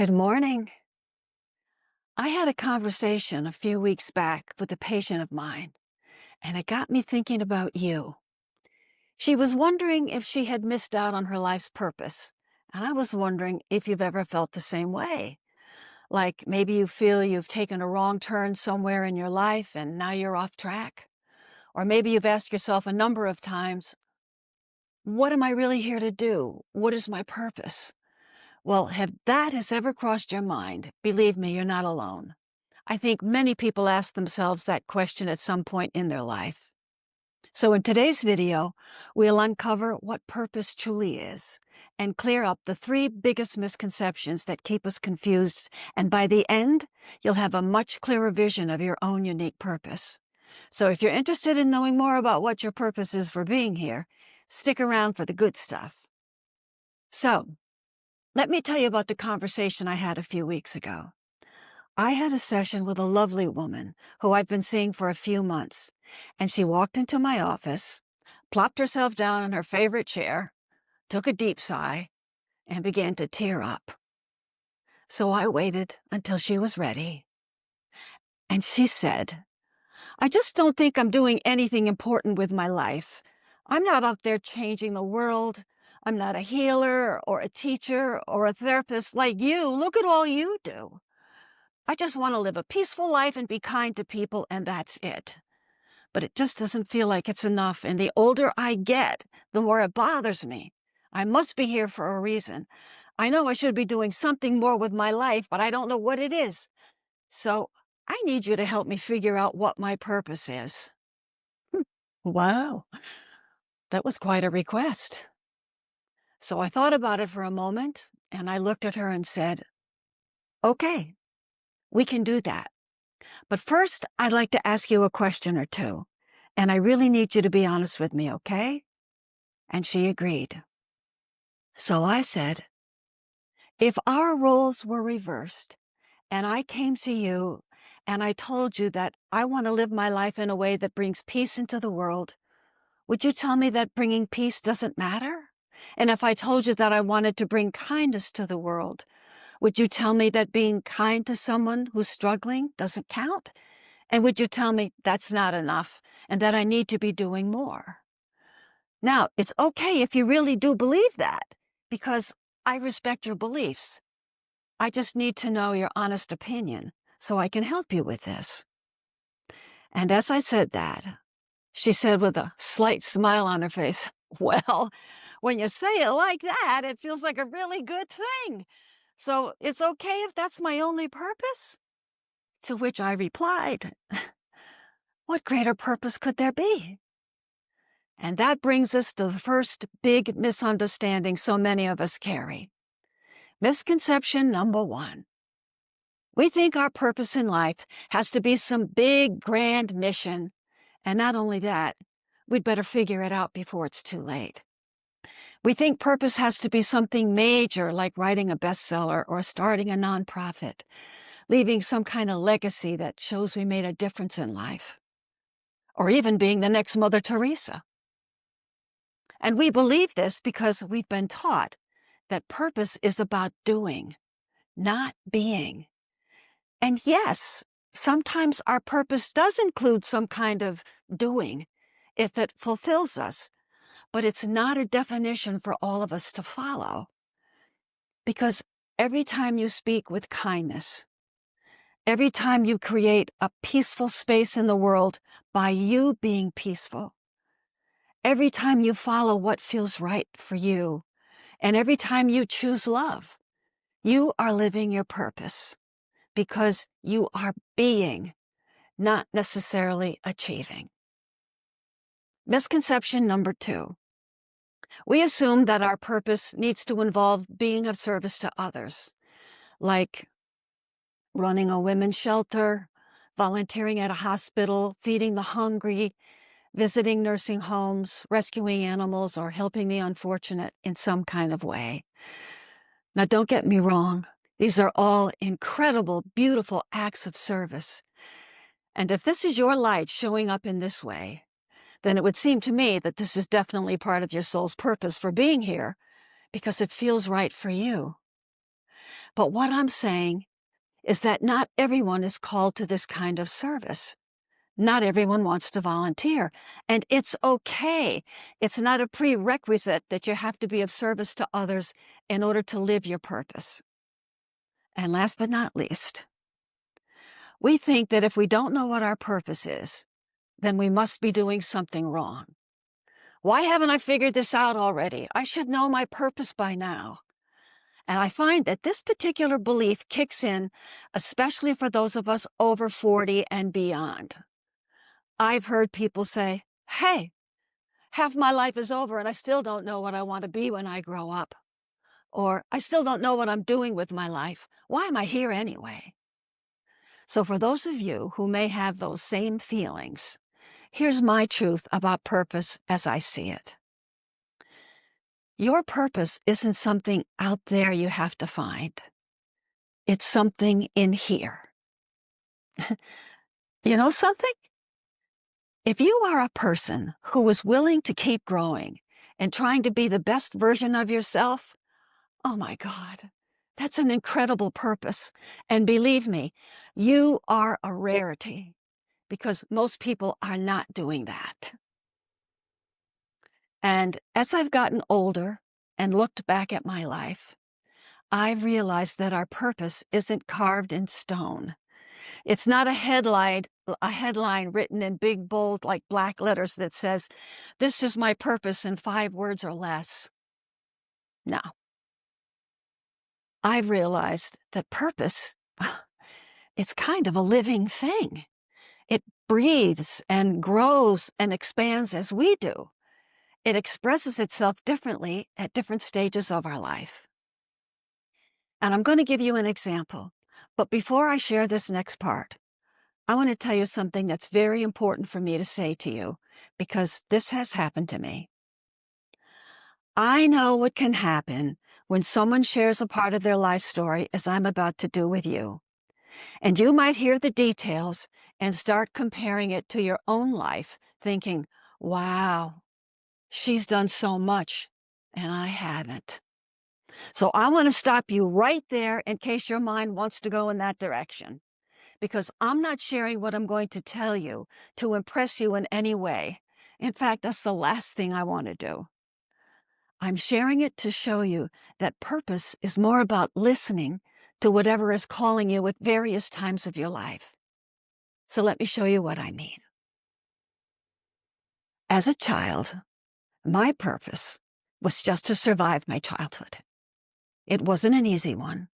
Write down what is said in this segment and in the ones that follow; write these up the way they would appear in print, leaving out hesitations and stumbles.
Good morning. I had a conversation a few weeks back with a patient of mine, and it got me thinking about you. She was wondering if she had missed out on her life's purpose, and I was wondering if you've ever felt the same way. Like maybe you feel you've taken a wrong turn somewhere in your life and now you're off track. Or maybe you've asked yourself a number of times, what am I really here to do? What is my purpose? Well, if that has ever crossed your mind, believe me, you're not alone. I think many people ask themselves that question at some point in their life. So in today's video, we'll uncover what purpose truly is and clear up the three biggest misconceptions that keep us confused. And by the end, you'll have a much clearer vision of your own unique purpose. So if you're interested in knowing more about what your purpose is for being here, stick around for the good stuff. So let me tell you about the conversation I had a few weeks ago. I had a session with a lovely woman who I've been seeing for a few months, and she walked into my office, plopped herself down in her favorite chair, took a deep sigh, and began to tear up. So I waited until she was ready, and she said, I just don't think I'm doing anything important with my life. I'm not out there changing the world. I'm not a healer or a teacher or a therapist like you. Look at all you do. I just want to live a peaceful life and be kind to people, and that's it. But it just doesn't feel like it's enough, and the older I get, the more it bothers me. I must be here for a reason. I know I should be doing something more with my life, but I don't know what it is. So I need you to help me figure out what my purpose is. Wow, that was quite a request. So I thought about it for a moment, and I looked at her and said, okay, we can do that. But first, I'd like to ask you a question or two, and I really need you to be honest with me, okay? And she agreed. So I said, if our roles were reversed, and I came to you and I told you that I want to live my life in a way that brings peace into the world, would you tell me that bringing peace doesn't matter? And if I told you that I wanted to bring kindness to the world, would you tell me that being kind to someone who's struggling doesn't count? And would you tell me that's not enough and that I need to be doing more? Now, it's okay if you really do believe that, because I respect your beliefs. I just need to know your honest opinion so I can help you with this. And as I said that, she said with a slight smile on her face, well, when you say it like that, it feels like a really good thing. So it's okay if that's my only purpose? To which I replied, what greater purpose could there be? And that brings us to the first big misunderstanding so many of us carry. Misconception number one. We think our purpose in life has to be some big, grand mission. And not only that, we'd better figure it out before it's too late. We think purpose has to be something major, like writing a bestseller or starting a nonprofit, leaving some kind of legacy that shows we made a difference in life, or even being the next Mother Teresa. And we believe this because we've been taught that purpose is about doing, not being. And yes, sometimes our purpose does include some kind of doing if it fulfills us, but it's not a definition for all of us to follow. Because every time you speak with kindness, every time you create a peaceful space in the world by you being peaceful, every time you follow what feels right for you, and every time you choose love, you are living your purpose because you are being, not necessarily achieving. Misconception number two. We assume that our purpose needs to involve being of service to others, like running a women's shelter, volunteering at a hospital, feeding the hungry, visiting nursing homes, rescuing animals, or helping the unfortunate in some kind of way. Now, don't get me wrong. These are all incredible, beautiful acts of service. And if this is your light showing up in this way, then it would seem to me that this is definitely part of your soul's purpose for being here, because it feels right for you. But what I'm saying is that not everyone is called to this kind of service. Not everyone wants to volunteer, and it's okay. It's not a prerequisite that you have to be of service to others in order to live your purpose. And last but not least, we think that if we don't know what our purpose is, then we must be doing something wrong. Why haven't I figured this out already? I should know my purpose by now. And I find that this particular belief kicks in, especially for those of us over 40 and beyond. I've heard people say, hey, half my life is over and I still don't know what I want to be when I grow up. Or I still don't know what I'm doing with my life. Why am I here anyway? So for those of you who may have those same feelings, here's my truth about purpose as I see it. Your purpose isn't something out there you have to find. It's something in here. You know something? If you are a person who is willing to keep growing and trying to be the best version of yourself, oh my God, that's an incredible purpose. And believe me, you are a rarity because most people are not doing that. And as I've gotten older and looked back at my life, I've realized that our purpose isn't carved in stone. It's not a headline written in big, bold, like black letters that says, "This is my purpose" in 5 words or less. No. I've realized that purpose, it's kind of a living thing. It breathes and grows and expands as we do. It expresses itself differently at different stages of our life. And I'm going to give you an example. But before I share this next part, I want to tell you something that's very important for me to say to you, because this has happened to me. I know what can happen when someone shares a part of their life story, as I'm about to do with you. And you might hear the details and start comparing it to your own life, thinking, wow, she's done so much, and I haven't. So I want to stop you right there in case your mind wants to go in that direction. Because I'm not sharing what I'm going to tell you to impress you in any way. In fact, that's the last thing I want to do. I'm sharing it to show you that purpose is more about listening to whatever is calling you at various times of your life. So let me show you what I mean. As a child, my purpose was just to survive my childhood. It wasn't an easy one,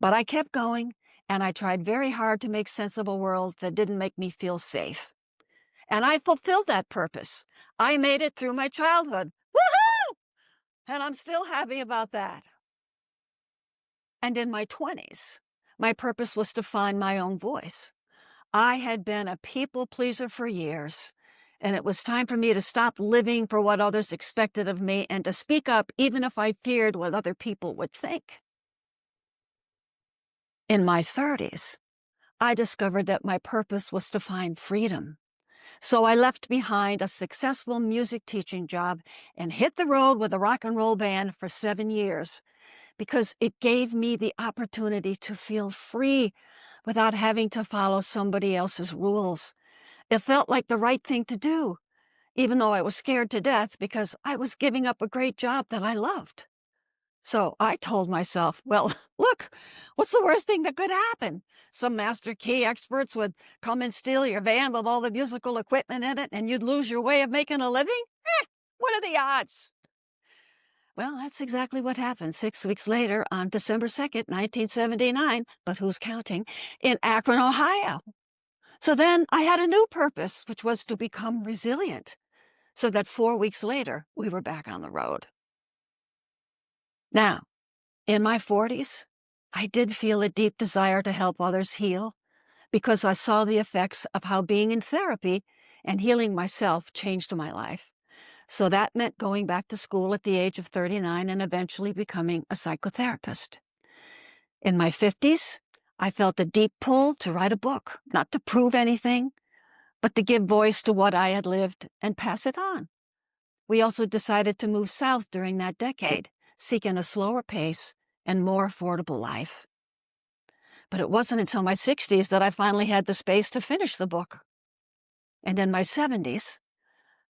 but I kept going, and I tried very hard to make sense of a world that didn't make me feel safe. And I fulfilled that purpose. I made it through my childhood. Woohoo! And I'm still happy about that. And in my 20s, my purpose was to find my own voice. I had been a people pleaser for years, and it was time for me to stop living for what others expected of me and to speak up even if I feared what other people would think. In my 30s, I discovered that my purpose was to find freedom. So I left behind a successful music teaching job and hit the road with a rock and roll band for 7 years because it gave me the opportunity to feel free without having to follow somebody else's rules. It felt like the right thing to do, even though I was scared to death because I was giving up a great job that I loved. So I told myself, well, look, what's the worst thing that could happen? Some master key experts would come and steal your van with all the musical equipment in it, and you'd lose your way of making a living? What are the odds? Well, that's exactly what happened 6 weeks later on December 2nd, 1979, but who's counting, in Akron, Ohio. So then I had a new purpose, which was to become resilient, so that 4 weeks later, we were back on the road. Now, in my 40s, I did feel a deep desire to help others heal because I saw the effects of how being in therapy and healing myself changed my life. So that meant going back to school at the age of 39 and eventually becoming a psychotherapist. In my 50s, I felt a deep pull to write a book, not to prove anything, but to give voice to what I had lived and pass it on. We also decided to move south during that decade, seeking a slower pace and more affordable life. But it wasn't until my 60s that I finally had the space to finish the book. And in my 70s,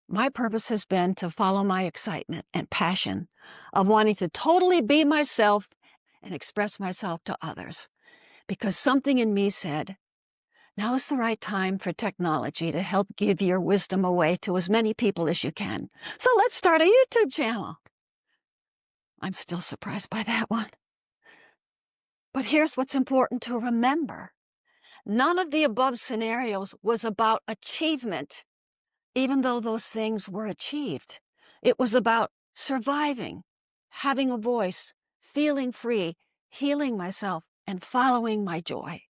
my purpose has been to follow my excitement and passion of wanting to totally be myself and express myself to others. Because something in me said, now is the right time for technology to help give your wisdom away to as many people as you can. So let's start a YouTube channel. I'm still surprised by that one. But here's what's important to remember. None of the above scenarios was about achievement, even though those things were achieved. It was about surviving, having a voice, feeling free, healing myself, and following my joy.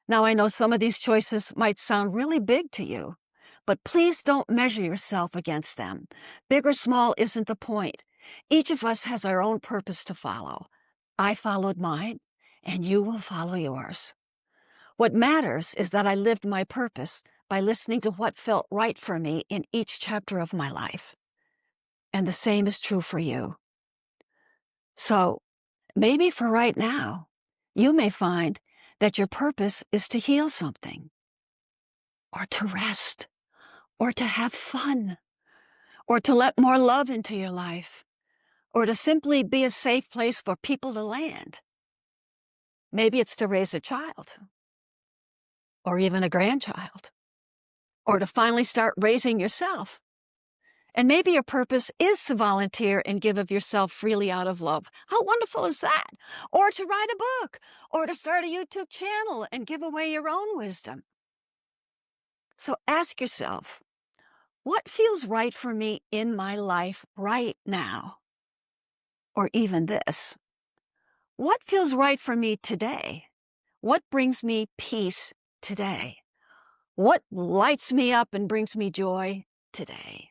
Now, I know some of these choices might sound really big to you, but please don't measure yourself against them. Big or small isn't the point. Each of us has our own purpose to follow. I followed mine, and you will follow yours. What matters is that I lived my purpose by listening to what felt right for me in each chapter of my life. And the same is true for you. So, maybe for right now, you may find that your purpose is to heal something, or to rest, or to have fun, or to let more love into your life, or to simply be a safe place for people to land. Maybe it's to raise a child, or even a grandchild, or to finally start raising yourself. And maybe your purpose is to volunteer and give of yourself freely out of love. How wonderful is that? Or to write a book, or to start a YouTube channel and give away your own wisdom. So ask yourself, what feels right for me in my life right now? Or even this, what feels right for me today? What brings me peace today? What lights me up and brings me joy today?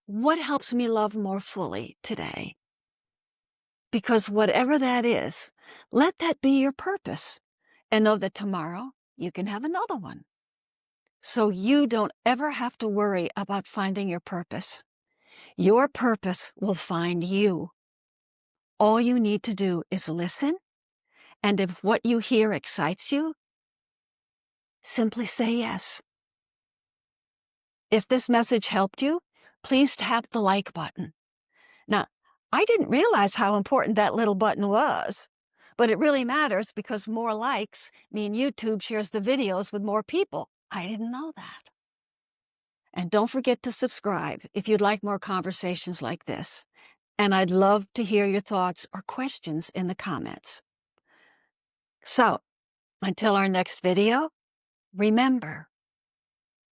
What helps me love more fully today? Because whatever that is, let that be your purpose, and know that tomorrow you can have another one. So you don't ever have to worry about finding your purpose. Your purpose will find you. All you need to do is listen, and if what you hear excites you, simply say yes. If this message helped you, please tap the like button. Now, I didn't realize how important that little button was, but it really matters because more likes mean YouTube shares the videos with more people. I didn't know that. And don't forget to subscribe if you'd like more conversations like this. And I'd love to hear your thoughts or questions in the comments. So, until our next video, remember,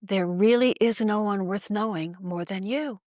there really is no one worth knowing more than you.